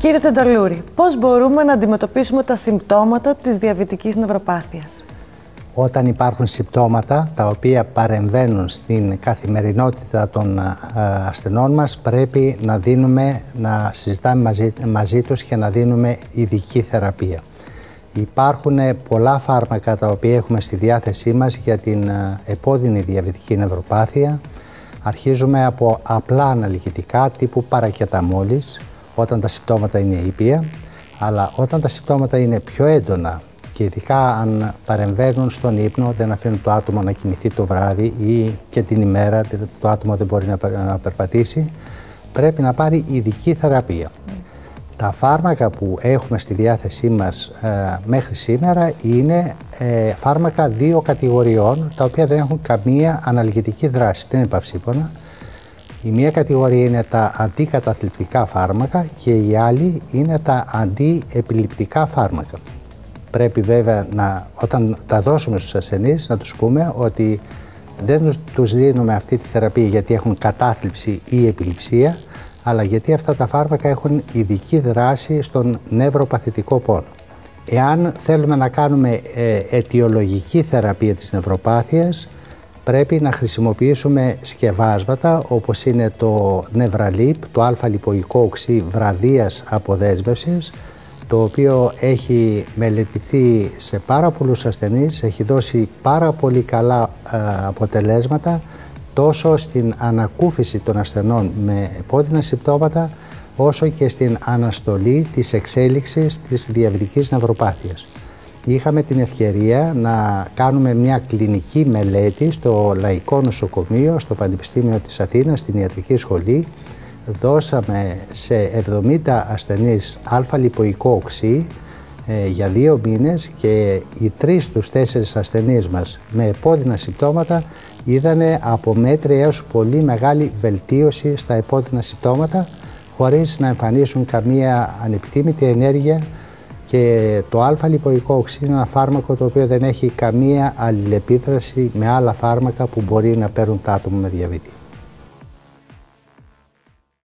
Κύριε Τεντολούρη, πώς μπορούμε να αντιμετωπίσουμε τα συμπτώματα της διαβητικής νευροπάθειας? Όταν υπάρχουν συμπτώματα τα οποία παρεμβαίνουν στην καθημερινότητα των ασθενών μας, πρέπει να συζητάμε μαζί τους και να δίνουμε ειδική θεραπεία. Υπάρχουν πολλά φάρμακα τα οποία έχουμε στη διάθεσή μας για την επώδυνη διαβητική νευροπάθεια. Αρχίζουμε από απλά αναλγητικά τύπου παρακεταμόλης, όταν τα συμπτώματα είναι ήπια, αλλά όταν τα συμπτώματα είναι πιο έντονα και ειδικά αν παρεμβαίνουν στον ύπνο, δεν αφήνουν το άτομο να κοιμηθεί το βράδυ ή και την ημέρα, το άτομο δεν μπορεί να περπατήσει, πρέπει να πάρει ειδική θεραπεία. Τα φάρμακα που έχουμε στη διάθεσή μας μέχρι σήμερα είναι φάρμακα δύο κατηγοριών, τα οποία δεν έχουν καμία αναλγητική δράση, δεν είναι παυσίπονα. Η μία κατηγορία είναι τα αντικαταθλιπτικά φάρμακα και η άλλη είναι τα αντιεπιληπτικά φάρμακα. Πρέπει βέβαια όταν τα δώσουμε στους ασθενείς να τους πούμε ότι δεν τους δίνουμε αυτή τη θεραπεία γιατί έχουν κατάθλιψη ή επιληψία, αλλά γιατί αυτά τα φάρμακα έχουν ειδική δράση στον νευροπαθητικό πόνο. Εάν θέλουμε να κάνουμε αιτιολογική θεραπεία της νευροπάθειας, πρέπει να χρησιμοποιήσουμε σκευάσματα όπως είναι το Nevralip, το α-λιποϊκό οξύ βραδίας αποδέσμευσης, το οποίο έχει μελετηθεί σε πάρα πολλούς ασθενείς, έχει δώσει πάρα πολύ καλά αποτελέσματα τόσο στην ανακούφιση των ασθενών με επώδυνα συμπτώματα, όσο και στην αναστολή της εξέλιξης της διαβητικής νευροπάθειας. Είχαμε την ευκαιρία να κάνουμε μια κλινική μελέτη στο Λαϊκό Νοσοκομείο, στο Πανεπιστήμιο της Αθήνας, στην Ιατρική Σχολή. Δώσαμε σε 70 ασθενείς α-λιποϊκό οξύ για 2 μήνες και οι 3 στους 4 ασθενείς μας με επώδυνα συμπτώματα είδανε από μέτρη έως πολύ μεγάλη βελτίωση στα επώδυνα συμπτώματα, χωρίς να εμφανίσουν καμία ανεπιθύμητη ενέργεια. Και το α-λιποϊκό οξύ είναι ένα φάρμακο το οποίο δεν έχει καμία αλληλεπίδραση με άλλα φάρμακα που μπορεί να παίρνουν τα άτομα με διαβήτη.